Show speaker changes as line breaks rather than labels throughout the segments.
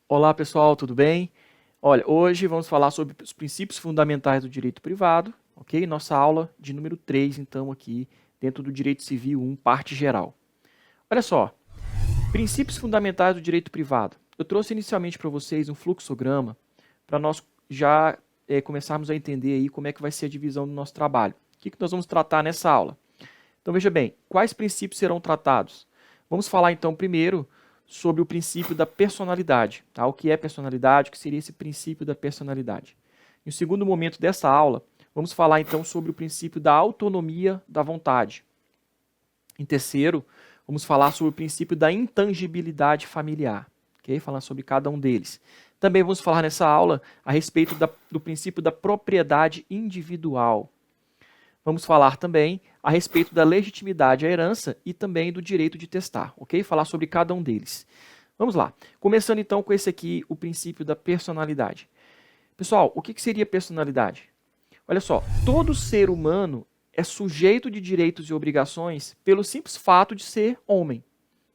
Olá pessoal, tudo bem? Olha, hoje vamos falar sobre os princípios fundamentais do direito privado, ok? Nossa aula de número 3, então, aqui dentro do Direito Civil 1, parte geral. Olha só, princípios fundamentais do direito privado. Eu trouxe inicialmente para vocês um fluxograma para nós já começarmos a entender aí como é que vai ser a divisão do nosso trabalho. O que nós vamos tratar nessa aula? Então veja bem, quais princípios serão tratados? Vamos falar então primeiro sobre o princípio da personalidade. Tá? O que é personalidade? O que seria esse princípio da personalidade? Em segundo momento dessa aula, vamos falar então sobre o princípio da autonomia da vontade. Em terceiro, vamos falar sobre o princípio da intangibilidade familiar. Okay? Falar sobre cada um deles. Também vamos falar nessa aula a respeito do princípio da propriedade individual. Vamos falar também a respeito da legitimidade à herança e também do direito de testar, ok? Falar sobre cada um deles. Vamos lá. Começando então com esse aqui, o princípio da personalidade. Pessoal, o que seria personalidade? Olha só, todo ser humano é sujeito de direitos e obrigações pelo simples fato de ser homem.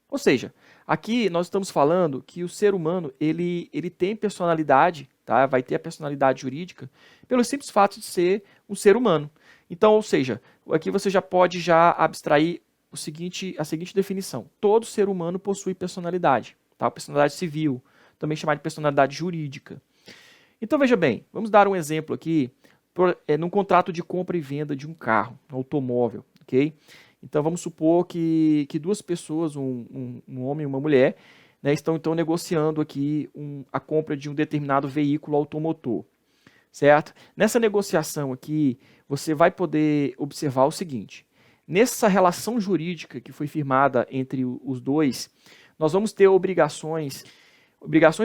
Ou seja, aqui nós estamos falando que o ser humano ele tem personalidade, tá? Vai ter a personalidade jurídica pelo simples fato de ser um ser humano. Então, ou seja, aqui você já pode abstrair a seguinte definição. Todo ser humano possui personalidade, tá? Personalidade civil, também chamada de personalidade jurídica. Então, veja bem, vamos dar um exemplo aqui num contrato de compra e venda de um carro, um automóvel, ok? Então, vamos supor que duas pessoas, um homem e uma mulher, né, estão então negociando aqui a compra de um determinado veículo automotor. Certo? Nessa negociação aqui, você vai poder observar o seguinte. Nessa relação jurídica que foi firmada entre os dois, nós vamos ter obrigações,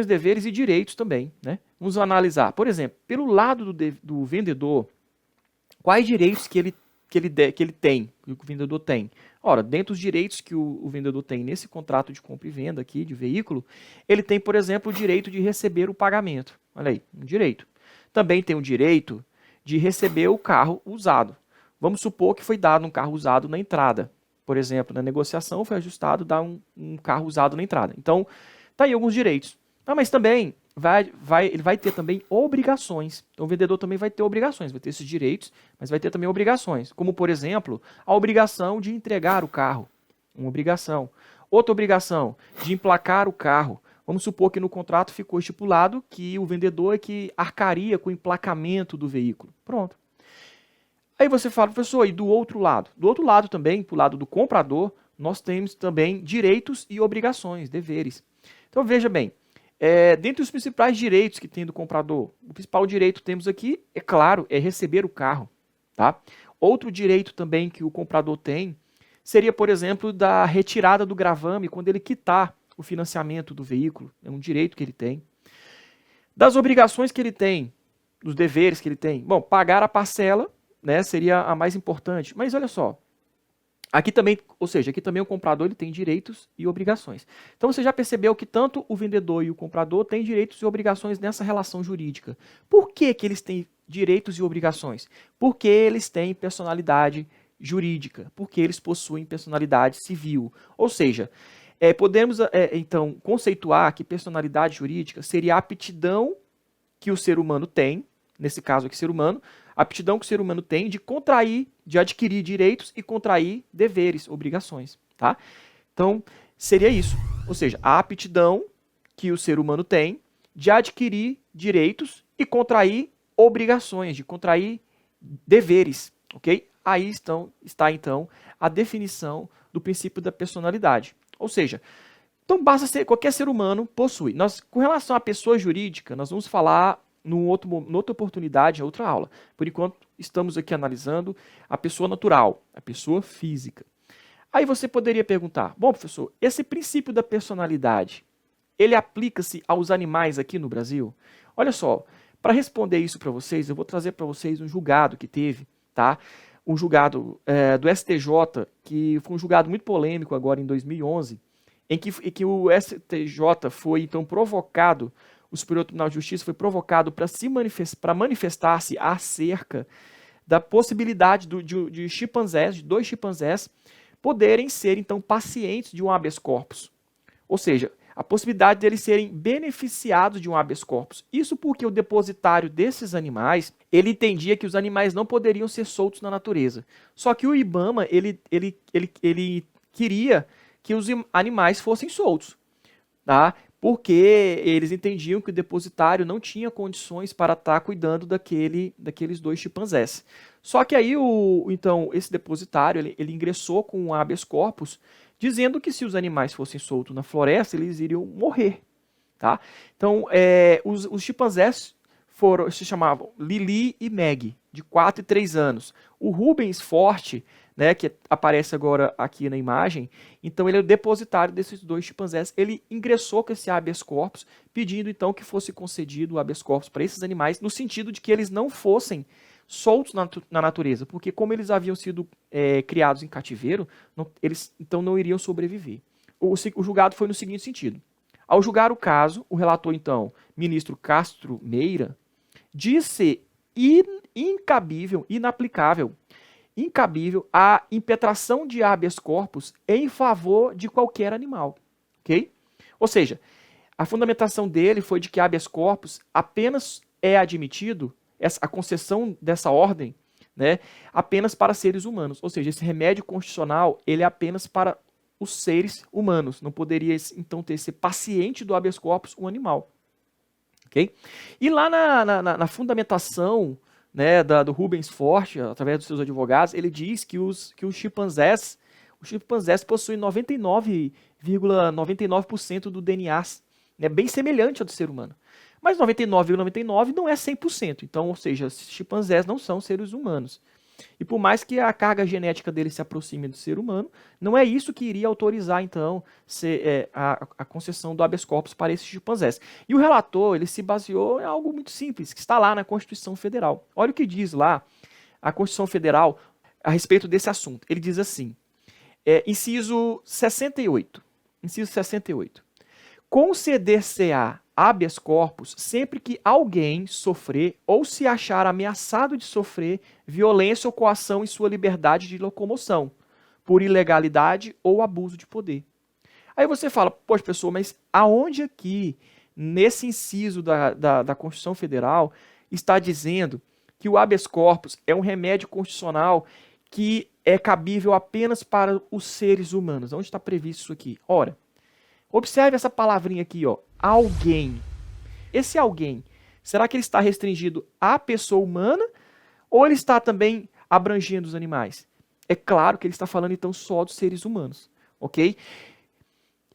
deveres e direitos também. Né? Vamos analisar, por exemplo, pelo lado do vendedor, quais direitos que ele tem, que o vendedor tem. Ora, dentro dos direitos que o vendedor tem nesse contrato de compra e venda aqui de veículo, ele tem, por exemplo, o direito de receber o pagamento. Olha aí, um direito. Também tem o direito de receber o carro usado. Vamos supor que foi dado um carro usado na entrada. Por exemplo, na negociação foi ajustado dar um carro usado na entrada. Então, tá aí alguns direitos. Mas também ele vai ter também obrigações. Então, o vendedor também vai ter obrigações, vai ter esses direitos, mas vai ter também obrigações. Como, por exemplo, a obrigação de entregar o carro. Uma obrigação. Outra obrigação, de emplacar o carro. Vamos supor que no contrato ficou estipulado que o vendedor é que arcaria com o emplacamento do veículo. Pronto. Aí você fala, professor, e do outro lado? Do outro lado também, para o lado do comprador, nós temos também direitos e obrigações, deveres. Então veja bem, dentre os principais direitos que tem do comprador, o principal direito que temos aqui, é claro, é receber o carro. Tá? Outro direito também que o comprador tem seria, por exemplo, da retirada do gravame quando ele quitar o financiamento do veículo, é um direito que ele tem. Das obrigações que ele tem, dos deveres que ele tem, bom, pagar a parcela, né, seria a mais importante. Mas olha só, aqui também, ou seja, aqui também o comprador ele tem direitos e obrigações. Então você já percebeu que tanto o vendedor e o comprador têm direitos e obrigações nessa relação jurídica. Por que eles têm direitos e obrigações? Porque eles têm personalidade jurídica, porque eles possuem personalidade civil. Ou seja, podemos então conceituar que personalidade jurídica seria a aptidão que o ser humano tem, nesse caso aqui ser humano, a aptidão que o ser humano tem de contrair, de adquirir direitos e contrair deveres, obrigações. Tá? Então, seria isso. Ou seja, a aptidão que o ser humano tem de adquirir direitos e contrair obrigações, de contrair deveres. Ok? Aí está então a definição do princípio da personalidade. Ou seja, então basta ser, qualquer ser humano possui. Com relação à pessoa jurídica, nós vamos falar numa outra oportunidade, em outra aula. Por enquanto, estamos aqui analisando a pessoa natural, a pessoa física. Aí você poderia perguntar, bom, professor, esse princípio da personalidade, ele aplica-se aos animais aqui no Brasil? Olha só, para responder isso para vocês, eu vou trazer para vocês um julgado que teve, tá? Um julgado do STJ, que foi um julgado muito polêmico agora em 2011, em que o STJ foi então provocado, o Superior Tribunal de Justiça foi provocado para manifestar-se acerca da possibilidade de chimpanzés, de dois chimpanzés, poderem ser então pacientes de um habeas corpus. Ou seja, a possibilidade deles serem beneficiados de um habeas corpus. Isso porque o depositário desses animais, ele entendia que os animais não poderiam ser soltos na natureza. Só que o IBAMA, ele queria que os animais fossem soltos, tá? Porque eles entendiam que o depositário não tinha condições para estar cuidando daqueles 2 chimpanzés. Só que aí, então, esse depositário, ele ingressou com um habeas corpus, dizendo que se os animais fossem soltos na floresta, eles iriam morrer. Tá? Então, os chimpanzés se chamavam Lili e Meg, de 4 e 3 anos. O Rubens Forte, né, que aparece agora aqui na imagem, então ele é o depositário desses 2 chimpanzés. Ele ingressou com esse habeas corpus, pedindo então que fosse concedido o habeas corpus para esses animais, no sentido de que eles não fossem soltos na natureza, porque como eles haviam sido criados em cativeiro, eles então não iriam sobreviver. O julgado foi no seguinte sentido. Ao julgar o caso, o relator, então, ministro Castro Meira, disse incabível, inaplicável, incabível a impetração de habeas corpus em favor de qualquer animal. Ok? Ou seja, a fundamentação dele foi de que habeas corpus apenas é admitido, a concessão dessa ordem, né, apenas para seres humanos. Ou seja, esse remédio constitucional ele é apenas para os seres humanos. Não poderia, então, ter esse paciente do habeas corpus um animal. Okay? E lá na fundamentação, né, do Rubens Forte, através dos seus advogados, ele diz que os chimpanzés possuem 99,99% do DNA, né, bem semelhante ao do ser humano. Mas 99,99 não é 100%. Então, ou seja, os chimpanzés não são seres humanos. E por mais que a carga genética dele se aproxime do ser humano, não é isso que iria autorizar, então, a concessão do habeas corpus para esses chimpanzés. E o relator, ele se baseou em algo muito simples, que está lá na Constituição Federal. Olha o que diz lá a Constituição Federal a respeito desse assunto. Ele diz assim, inciso 68, conceder-se-á habeas corpus sempre que alguém sofrer ou se achar ameaçado de sofrer violência ou coação em sua liberdade de locomoção, por ilegalidade ou abuso de poder. Aí você fala, poxa, pessoa, mas aonde aqui, nesse inciso da Constituição Federal, está dizendo que o habeas corpus é um remédio constitucional que é cabível apenas para os seres humanos? Onde está previsto isso aqui? Ora, observe essa palavrinha aqui, ó, alguém. Esse alguém, será que ele está restringido à pessoa humana ou ele está também abrangendo os animais? É claro que ele está falando então só dos seres humanos, ok?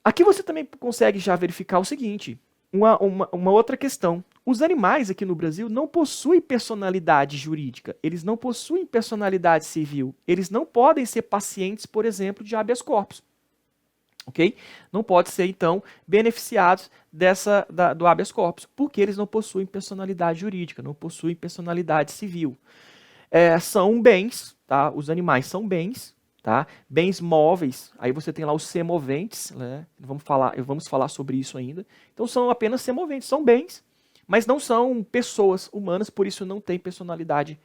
Aqui você também consegue já verificar o seguinte, uma outra questão. Os animais aqui no Brasil não possuem personalidade jurídica, eles não possuem personalidade civil, eles não podem ser pacientes, por exemplo, de habeas corpus. Okay? Não pode ser, então, beneficiados do habeas corpus, porque eles não possuem personalidade jurídica, não possuem personalidade civil. São bens, tá? Os animais são bens, tá? Bens móveis, aí você tem lá os semoventes, né? Vamos falar sobre isso ainda. Então são apenas semoventes, são bens, mas não são pessoas humanas, por isso não tem personalidade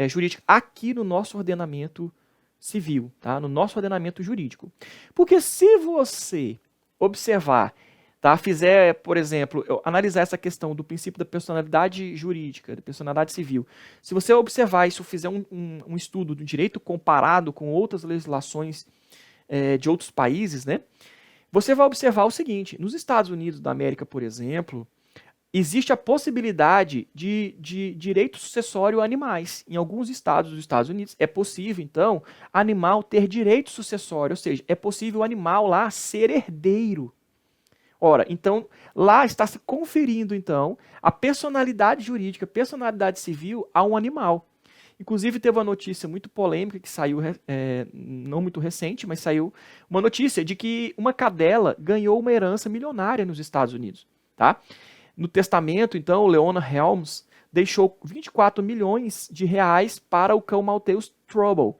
jurídica aqui no nosso ordenamento civil, tá? No nosso ordenamento jurídico. Porque se você observar, tá? Fizer, por exemplo, analisar essa questão do princípio da personalidade jurídica, da personalidade civil, se você observar isso, fizer um estudo do direito comparado com outras legislações de outros países, né? Você vai observar o seguinte, nos Estados Unidos da América, por exemplo, existe a possibilidade de direito sucessório a animais. Em alguns estados dos Estados Unidos é possível, então, animal ter direito sucessório, ou seja, é possível o animal lá ser herdeiro. Ora, então, lá está se conferindo, então, a personalidade jurídica, personalidade civil a um animal. Inclusive, teve uma notícia muito polêmica que saiu, não muito recente, mas saiu uma notícia de que uma cadela ganhou uma herança milionária nos Estados Unidos, tá? No testamento, então, Leona Helms deixou 24 milhões de reais para o cão maltês Trouble.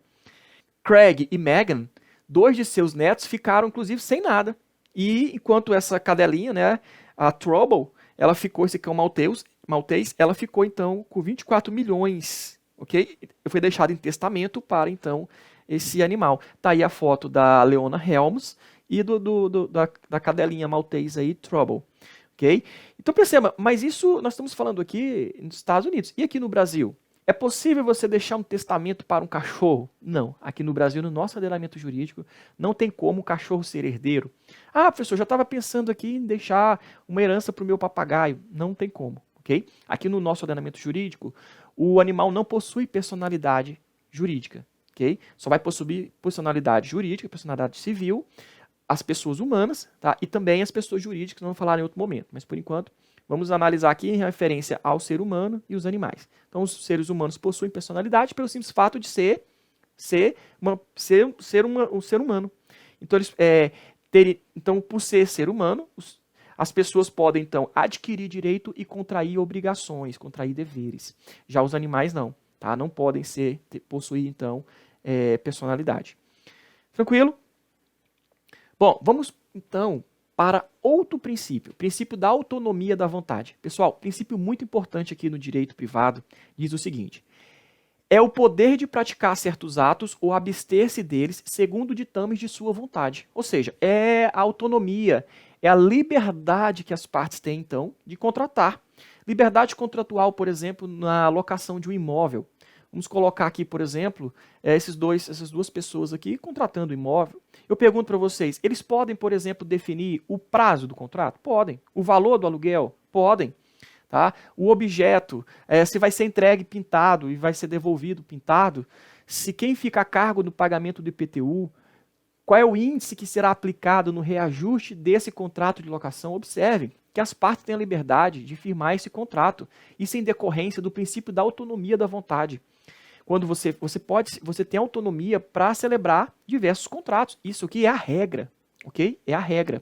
Craig e Megan, 2 de seus netos, ficaram, inclusive, sem nada. E enquanto essa cadelinha, né, a Trouble, ela ficou, esse cão maltês, ela ficou, então, com 24 milhões, ok? Foi deixado em testamento para, então, esse animal. Tá aí a foto da Leona Helms e da cadelinha maltês aí, Trouble. Ok? Então perceba, mas isso nós estamos falando aqui nos Estados Unidos. E aqui no Brasil? É possível você deixar um testamento para um cachorro? Não. Aqui no Brasil, no nosso ordenamento jurídico, não tem como o cachorro ser herdeiro. Ah, professor, já estava pensando aqui em deixar uma herança para o meu papagaio. Não tem como. Ok? Aqui no nosso ordenamento jurídico, o animal não possui personalidade jurídica. Okay? Só vai possuir personalidade jurídica, personalidade civil, as pessoas humanas, tá? E também as pessoas jurídicas, vamos falar em outro momento. Mas por enquanto, vamos analisar aqui em referência ao ser humano e os animais. Então, os seres humanos possuem personalidade pelo simples fato de um ser humano. Então, então, por ser humano, as pessoas podem, então, adquirir direito e contrair obrigações, contrair deveres. Já os animais não, tá? Não podem possuir, então, personalidade. Tranquilo? Bom, vamos, então, para outro princípio, o princípio da autonomia da vontade. Pessoal, princípio muito importante aqui no direito privado diz o seguinte: é o poder de praticar certos atos ou abster-se deles segundo ditames de sua vontade. Ou seja, é a autonomia, é a liberdade que as partes têm, então, de contratar. Liberdade contratual, por exemplo, na locação de um imóvel. Vamos colocar aqui, por exemplo, essas duas pessoas aqui contratando imóvel. Eu pergunto para vocês, eles podem, por exemplo, definir o prazo do contrato? Podem. O valor do aluguel? Podem. Tá? O objeto, se vai ser entregue pintado e vai ser devolvido pintado, se quem fica a cargo do pagamento do IPTU, qual é o índice que será aplicado no reajuste desse contrato de locação? Observe que as partes têm a liberdade de firmar esse contrato, isso em decorrência do princípio da autonomia da vontade. Quando você tem autonomia para celebrar diversos contratos. Isso aqui é a regra, ok? É a regra.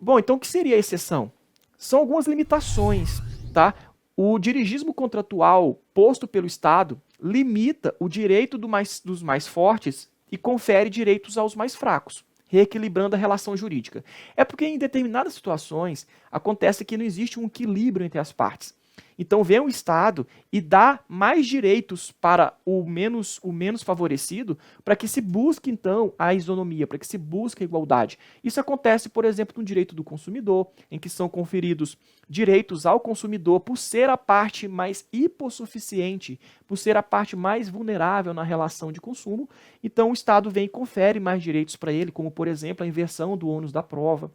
Bom, então o que seria a exceção? São algumas limitações, tá? O dirigismo contratual posto pelo Estado limita o direito dos mais fortes e confere direitos aos mais fracos, reequilibrando a relação jurídica. É porque em determinadas situações acontece que não existe um equilíbrio entre as partes. Então vem o Estado e dá mais direitos para o menos favorecido, para que se busque então a isonomia, para que se busque a igualdade. Isso acontece, por exemplo, no direito do consumidor, em que são conferidos direitos ao consumidor por ser a parte mais hipossuficiente, por ser a parte mais vulnerável na relação de consumo. Então o Estado vem e confere mais direitos para ele, como por exemplo a inversão do ônus da prova.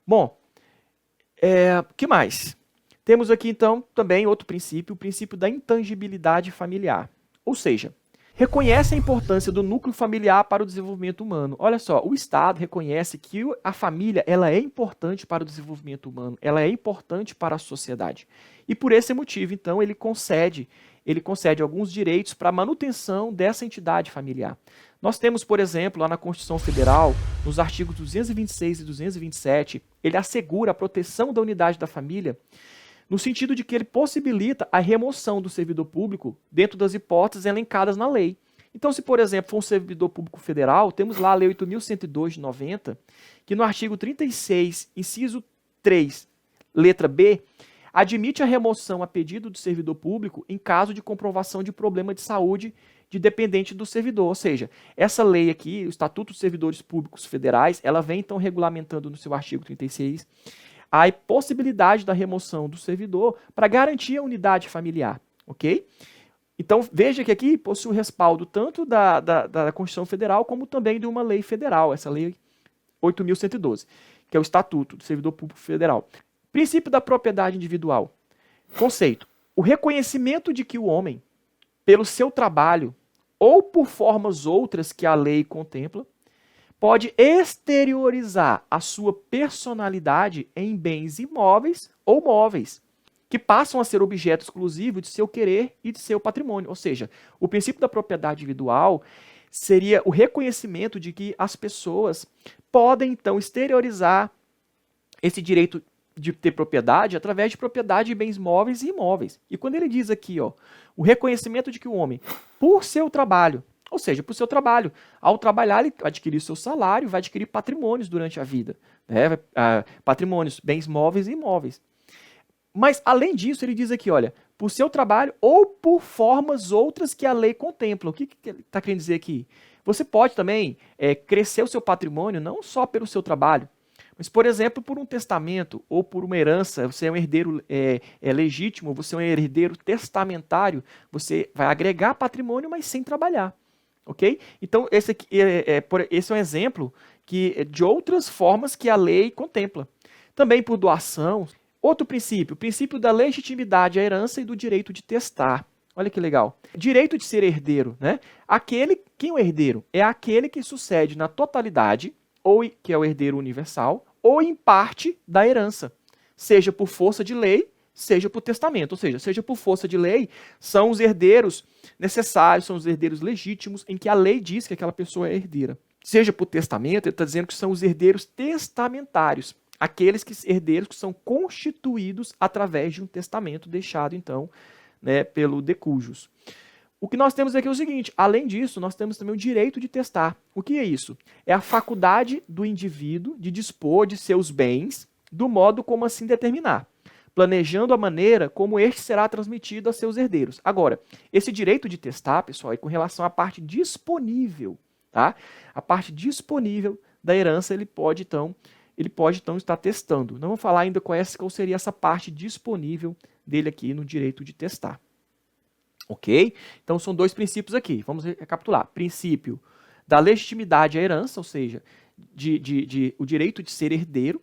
Bom, o que mais? Temos aqui, então, também outro princípio, o princípio da intangibilidade familiar. Ou seja, reconhece a importância do núcleo familiar para o desenvolvimento humano. Olha só, o Estado reconhece que a família ela é importante para o desenvolvimento humano, ela é importante para a sociedade. E por esse motivo, então, ele concede alguns direitos para a manutenção dessa entidade familiar. Nós temos, por exemplo, lá na Constituição Federal, nos artigos 226 e 227, ele assegura a proteção da unidade da família, no sentido de que ele possibilita a remoção do servidor público dentro das hipóteses elencadas na lei. Então, se, por exemplo, for um servidor público federal, temos lá a Lei 8.102 de 90, que no artigo 36, inciso 3, letra B, admite a remoção a pedido do servidor público em caso de comprovação de problema de saúde de dependente do servidor. Ou seja, essa lei aqui, o Estatuto dos Servidores Públicos Federais, ela vem então regulamentando no seu artigo 36 a possibilidade da remoção do servidor para garantir a unidade familiar, ok? Então, veja que aqui possui o respaldo tanto da Constituição Federal como também de uma lei federal, essa lei 8.112, que é o Estatuto do Servidor Público Federal. Princípio da propriedade individual. Conceito: o reconhecimento de que o homem, pelo seu trabalho ou por formas outras que a lei contempla, pode exteriorizar a sua personalidade em bens imóveis ou móveis, que passam a ser objeto exclusivo de seu querer e de seu patrimônio. Ou seja, o princípio da propriedade individual seria o reconhecimento de que as pessoas podem, então, exteriorizar esse direito de ter propriedade através de propriedade de bens móveis e imóveis. E quando ele diz aqui, ó, o reconhecimento de que o homem, por seu trabalho, ou seja, por seu trabalho, ao trabalhar, ele adquirir seu salário, vai adquirir patrimônios durante a vida. Né? Patrimônios, bens móveis e imóveis. Mas, além disso, ele diz aqui, olha, por seu trabalho ou por formas outras que a lei contempla. O que ele está querendo dizer aqui? Você pode também crescer o seu patrimônio não só pelo seu trabalho, mas, por exemplo, por um testamento ou por uma herança. Você é um herdeiro legítimo, você é um herdeiro testamentário, você vai agregar patrimônio, mas sem trabalhar. Ok? Então, esse é um exemplo de outras formas que a lei contempla. Também por doação. Outro princípio, o princípio da legitimidade à herança e do direito de testar. Olha que legal. Direito de ser herdeiro, né? Quem é o herdeiro? É aquele que sucede na totalidade, ou que é o herdeiro universal, ou em parte da herança, seja por força de lei, seja por testamento. Ou seja por força de lei, são os herdeiros necessários, são os herdeiros legítimos, em que a lei diz que aquela pessoa é herdeira. Seja por testamento, ele está dizendo que são os herdeiros testamentários, aqueles herdeiros que são constituídos através de um testamento deixado, então, né, pelo decujus. O que nós temos aqui é o seguinte: além disso, nós temos também o direito de testar. O que é isso? É a faculdade do indivíduo de dispor de seus bens do modo como assim determinar, planejando a maneira como este será transmitido a seus herdeiros. Agora, esse direito de testar, pessoal, é com relação à parte disponível, tá? A parte disponível da herança ele pode então estar testando. Não vamos falar ainda qual seria essa parte disponível dele aqui no direito de testar. Ok? Então são dois princípios aqui. Vamos recapitular. Princípio da legitimidade à herança, ou seja, o direito de ser herdeiro,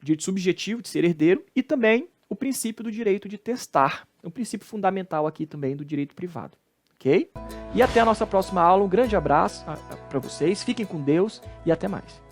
o direito subjetivo de ser herdeiro, e também o princípio do direito de testar. É um princípio fundamental aqui também do direito privado. Ok? E até a nossa próxima aula. Um grande abraço para vocês, fiquem com Deus e até mais.